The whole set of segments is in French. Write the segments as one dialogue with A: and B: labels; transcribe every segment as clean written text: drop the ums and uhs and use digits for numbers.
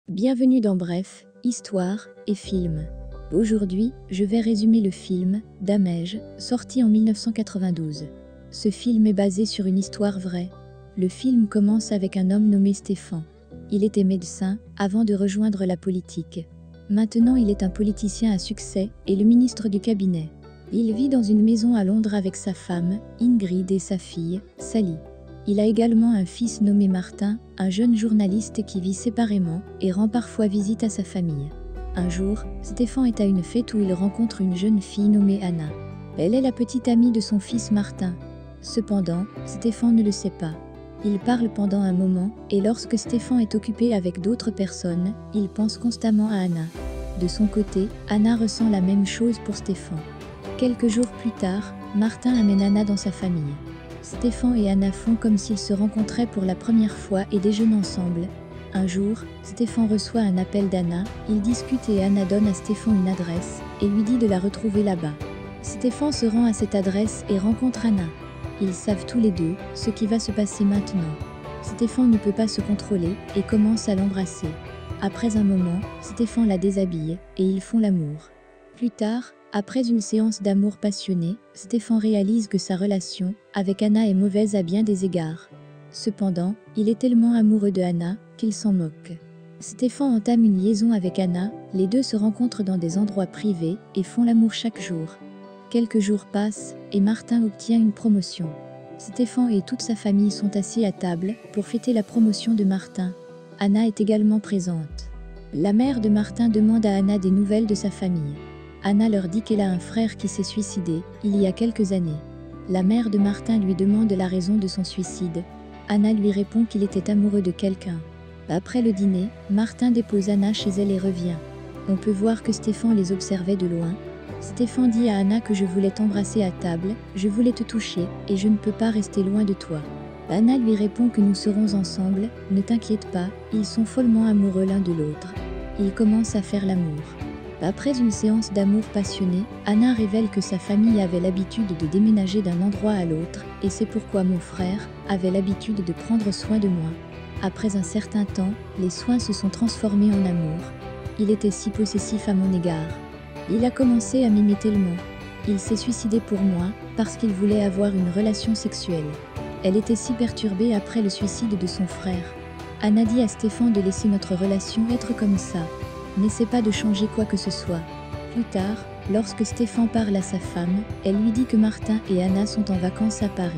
A: Bienvenue dans Bref, Histoire et Film. Aujourd'hui, je vais résumer le film « Damage », sorti en 1992. Ce film est basé sur une histoire vraie. Le film commence avec un homme nommé Stéphane. Il était médecin avant de rejoindre la politique. Maintenant, il est un politicien à succès et le ministre du cabinet. Il vit dans une maison à Londres avec sa femme, Ingrid, et sa fille, Sally. Il a également un fils nommé Martin, un jeune journaliste qui vit séparément et rend parfois visite à sa famille. Un jour, Stéphane est à une fête où il rencontre une jeune fille nommée Anna. Elle est la petite amie de son fils Martin. Cependant, Stéphane ne le sait pas. Ils parlent pendant un moment et lorsque Stéphane est occupé avec d'autres personnes, il pense constamment à Anna. De son côté, Anna ressent la même chose pour Stéphane. Quelques jours plus tard, Martin amène Anna dans sa famille. Stéphane et Anna font comme s'ils se rencontraient pour la première fois et déjeunent ensemble. Un jour, Stéphane reçoit un appel d'Anna, ils discutent et Anna donne à Stéphane une adresse et lui dit de la retrouver là-bas. Stéphane se rend à cette adresse et rencontre Anna. Ils savent tous les deux ce qui va se passer maintenant. Stéphane ne peut pas se contrôler et commence à l'embrasser. Après un moment, Stéphane la déshabille et ils font l'amour. Plus tard, après une séance d'amour passionné, Stéphane réalise que sa relation avec Anna est mauvaise à bien des égards. Cependant, il est tellement amoureux de Anna qu'il s'en moque. Stéphane entame une liaison avec Anna, les deux se rencontrent dans des endroits privés et font l'amour chaque jour. Quelques jours passent et Martin obtient une promotion. Stéphane et toute sa famille sont assis à table pour fêter la promotion de Martin. Anna est également présente. La mère de Martin demande à Anna des nouvelles de sa famille. Anna leur dit qu'elle a un frère qui s'est suicidé il y a quelques années. La mère de Martin lui demande la raison de son suicide. Anna lui répond qu'il était amoureux de quelqu'un. Après le dîner, Martin dépose Anna chez elle et revient. On peut voir que Stéphane les observait de loin. Stéphane dit à Anna que je voulais t'embrasser à table, je voulais te toucher et je ne peux pas rester loin de toi. Anna lui répond que nous serons ensemble, ne t'inquiète pas, ils sont follement amoureux l'un de l'autre. Ils commencent à faire l'amour. Après une séance d'amour passionné, Anna révèle que sa famille avait l'habitude de déménager d'un endroit à l'autre, et c'est pourquoi mon frère avait l'habitude de prendre soin de moi. Après un certain temps, les soins se sont transformés en amour. Il était si possessif à mon égard. Il a commencé à m'aimer tellement. Il s'est suicidé pour moi, parce qu'il voulait avoir une relation sexuelle. Elle était si perturbée après le suicide de son frère. Anna dit à Stéphane de laisser notre relation être comme ça. N'essaie pas de changer quoi que ce soit. Plus tard, lorsque Stéphane parle à sa femme, elle lui dit que Martin et Anna sont en vacances à Paris.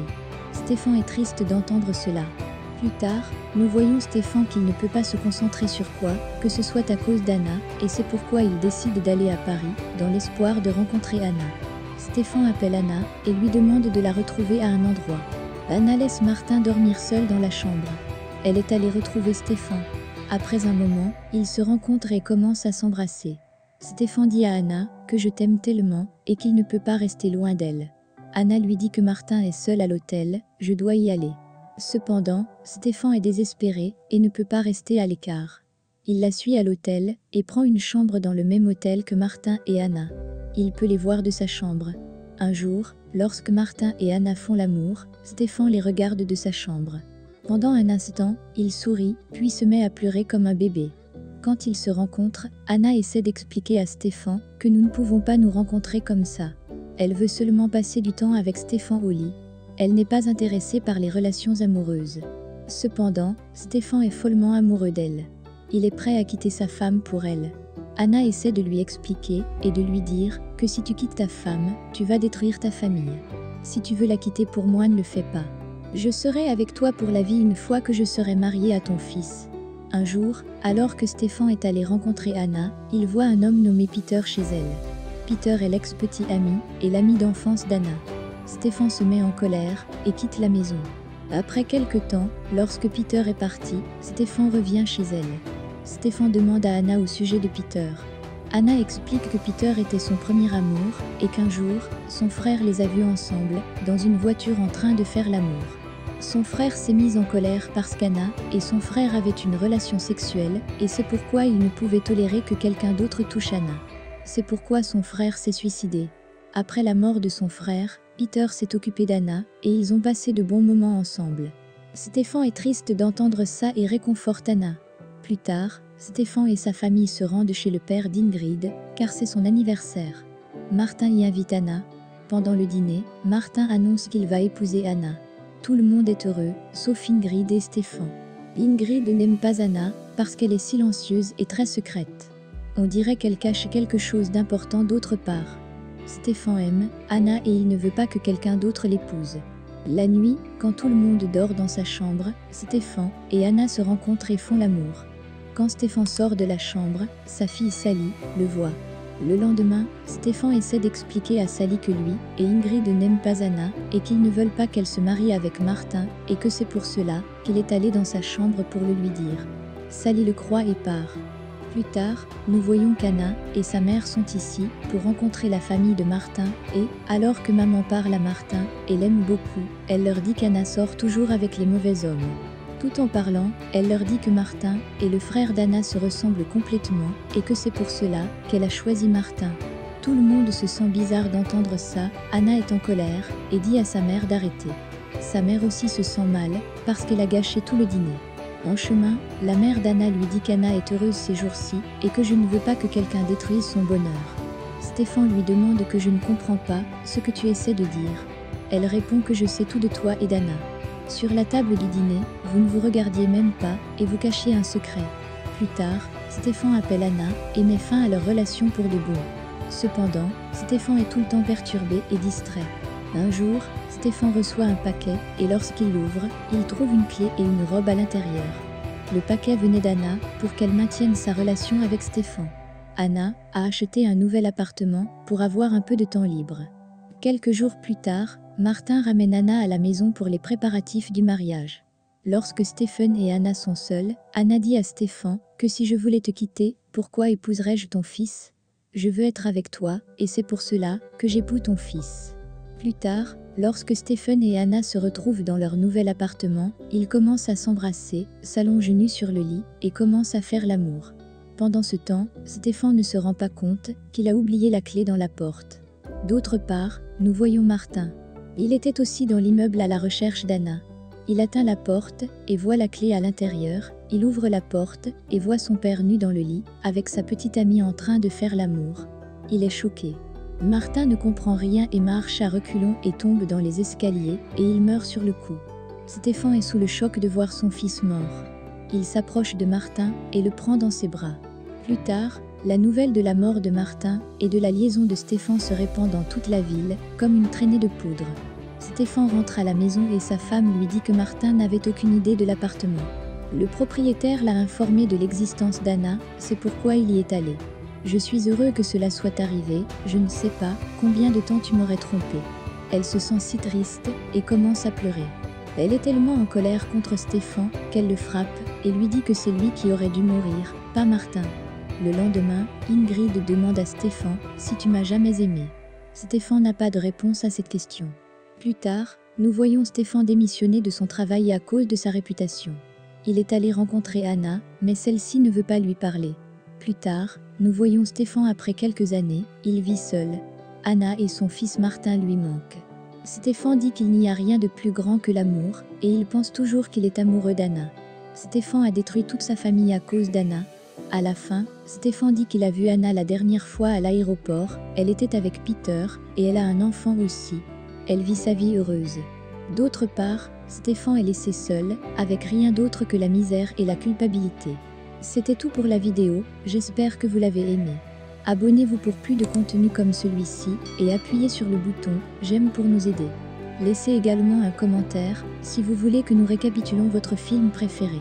A: Stéphane est triste d'entendre cela. Plus tard, nous voyons Stéphane qu'il ne peut pas se concentrer sur quoi que ce soit à cause d'Anna, et c'est pourquoi il décide d'aller à Paris, dans l'espoir de rencontrer Anna. Stéphane appelle Anna et lui demande de la retrouver à un endroit. Anna laisse Martin dormir seul dans la chambre. Elle est allée retrouver Stéphane. Après un moment, ils se rencontrent et commencent à s'embrasser. Stéphane dit à Anna que je t'aime tellement et qu'il ne peut pas rester loin d'elle. Anna lui dit que Martin est seul à l'hôtel, je dois y aller. Cependant, Stéphane est désespéré et ne peut pas rester à l'écart. Il la suit à l'hôtel et prend une chambre dans le même hôtel que Martin et Anna. Il peut les voir de sa chambre. Un jour, lorsque Martin et Anna font l'amour, Stéphane les regarde de sa chambre. Pendant un instant, il sourit, puis se met à pleurer comme un bébé. Quand ils se rencontrent, Anna essaie d'expliquer à Stéphane que nous ne pouvons pas nous rencontrer comme ça. Elle veut seulement passer du temps avec Stéphane au lit. Elle n'est pas intéressée par les relations amoureuses. Cependant, Stéphane est follement amoureux d'elle. Il est prêt à quitter sa femme pour elle. Anna essaie de lui expliquer et de lui dire que si tu quittes ta femme, tu vas détruire ta famille. Si tu veux la quitter pour moi, ne le fais pas. Je serai avec toi pour la vie une fois que je serai mariée à ton fils. Un jour, alors que Stéphane est allé rencontrer Anna, il voit un homme nommé Peter chez elle. Peter est l'ex-petit ami et l'ami d'enfance d'Anna. Stéphane se met en colère et quitte la maison. Après quelque temps, lorsque Peter est parti, Stéphane revient chez elle. Stéphane demande à Anna au sujet de Peter. Anna explique que Peter était son premier amour et qu'un jour, son frère les a vus ensemble, dans une voiture en train de faire l'amour. Son frère s'est mis en colère parce qu'Anna et son frère avaient une relation sexuelle et c'est pourquoi il ne pouvait tolérer que quelqu'un d'autre touche Anna. C'est pourquoi son frère s'est suicidé. Après la mort de son frère, Peter s'est occupé d'Anna et ils ont passé de bons moments ensemble. Stéphane est triste d'entendre ça et réconforte Anna. Plus tard, Stéphane et sa famille se rendent chez le père d'Ingrid, car c'est son anniversaire. Martin y invite Anna. Pendant le dîner, Martin annonce qu'il va épouser Anna. Tout le monde est heureux, sauf Ingrid et Stéphane. Ingrid n'aime pas Anna, parce qu'elle est silencieuse et très secrète. On dirait qu'elle cache quelque chose d'important d'autre part. Stéphane aime Anna et il ne veut pas que quelqu'un d'autre l'épouse. La nuit, quand tout le monde dort dans sa chambre, Stéphane et Anna se rencontrent et font l'amour. Quand Stéphane sort de la chambre, sa fille Sally le voit. Le lendemain, Stéphane essaie d'expliquer à Sally que lui et Ingrid n'aiment pas Anna et qu'ils ne veulent pas qu'elle se marie avec Martin et que c'est pour cela qu'il est allé dans sa chambre pour le lui dire. Sally le croit et part. Plus tard, nous voyons qu'Anna et sa mère sont ici pour rencontrer la famille de Martin et, alors que maman parle à Martin et l'aime beaucoup, elle leur dit qu'Anna sort toujours avec les mauvais hommes. Tout en parlant, elle leur dit que Martin et le frère d'Anna se ressemblent complètement et que c'est pour cela qu'elle a choisi Martin. Tout le monde se sent bizarre d'entendre ça, Anna est en colère et dit à sa mère d'arrêter. Sa mère aussi se sent mal parce qu'elle a gâché tout le dîner. En chemin, la mère d'Anna lui dit qu'Anna est heureuse ces jours-ci et que je ne veux pas que quelqu'un détruise son bonheur. Stéphane lui demande que je ne comprends pas ce que tu essaies de dire. Elle répond que je sais tout de toi et d'Anna. Sur la table du dîner, vous ne vous regardiez même pas et vous cachiez un secret. Plus tard, Stéphane appelle Anna et met fin à leur relation pour de bon. Cependant, Stéphane est tout le temps perturbé et distrait. Un jour, Stéphane reçoit un paquet et lorsqu'il l'ouvre, il trouve une clé et une robe à l'intérieur. Le paquet venait d'Anna pour qu'elle maintienne sa relation avec Stéphane. Anna a acheté un nouvel appartement pour avoir un peu de temps libre. Quelques jours plus tard, Martin ramène Anna à la maison pour les préparatifs du mariage. Lorsque Stéphane et Anna sont seuls, Anna dit à Stéphane que si je voulais te quitter, pourquoi épouserais-je ton fils? Je veux être avec toi, et c'est pour cela que j'épouse ton fils. Plus tard, lorsque Stéphane et Anna se retrouvent dans leur nouvel appartement, ils commencent à s'embrasser, s'allongent nus sur le lit, et commencent à faire l'amour. Pendant ce temps, Stéphane ne se rend pas compte qu'il a oublié la clé dans la porte. D'autre part, nous voyons Martin. Il était aussi dans l'immeuble à la recherche d'Anna. Il atteint la porte et voit la clé à l'intérieur, il ouvre la porte et voit son père nu dans le lit, avec sa petite amie en train de faire l'amour. Il est choqué. Martin ne comprend rien et marche à reculons et tombe dans les escaliers et il meurt sur le coup. Stéphane est sous le choc de voir son fils mort. Il s'approche de Martin et le prend dans ses bras. Plus tard, la nouvelle de la mort de Martin et de la liaison de Stéphane se répand dans toute la ville, comme une traînée de poudre. Stéphane rentre à la maison et sa femme lui dit que Martin n'avait aucune idée de l'appartement. Le propriétaire l'a informé de l'existence d'Anna, c'est pourquoi il y est allé. Je suis heureux que cela soit arrivé, je ne sais pas combien de temps tu m'aurais trompé. Elle se sent si triste et commence à pleurer. Elle est tellement en colère contre Stéphane qu'elle le frappe et lui dit que c'est lui qui aurait dû mourir, pas Martin. Le lendemain, Ingrid demande à Stéphane si tu m'as jamais aimé. Stéphane n'a pas de réponse à cette question. Plus tard, nous voyons Stéphane démissionner de son travail à cause de sa réputation. Il est allé rencontrer Anna, mais celle-ci ne veut pas lui parler. Plus tard, nous voyons Stéphane après quelques années, il vit seul. Anna et son fils Martin lui manquent. Stéphane dit qu'il n'y a rien de plus grand que l'amour, et il pense toujours qu'il est amoureux d'Anna. Stéphane a détruit toute sa famille à cause d'Anna. À la fin, Stéphane dit qu'il a vu Anna la dernière fois à l'aéroport, elle était avec Peter, et elle a un enfant aussi. Elle vit sa vie heureuse. D'autre part, Stéphane est laissé seul, avec rien d'autre que la misère et la culpabilité. C'était tout pour la vidéo, j'espère que vous l'avez aimé. Abonnez-vous pour plus de contenu comme celui-ci, et appuyez sur le bouton « J'aime » pour nous aider. Laissez également un commentaire, si vous voulez que nous récapitulons votre film préféré.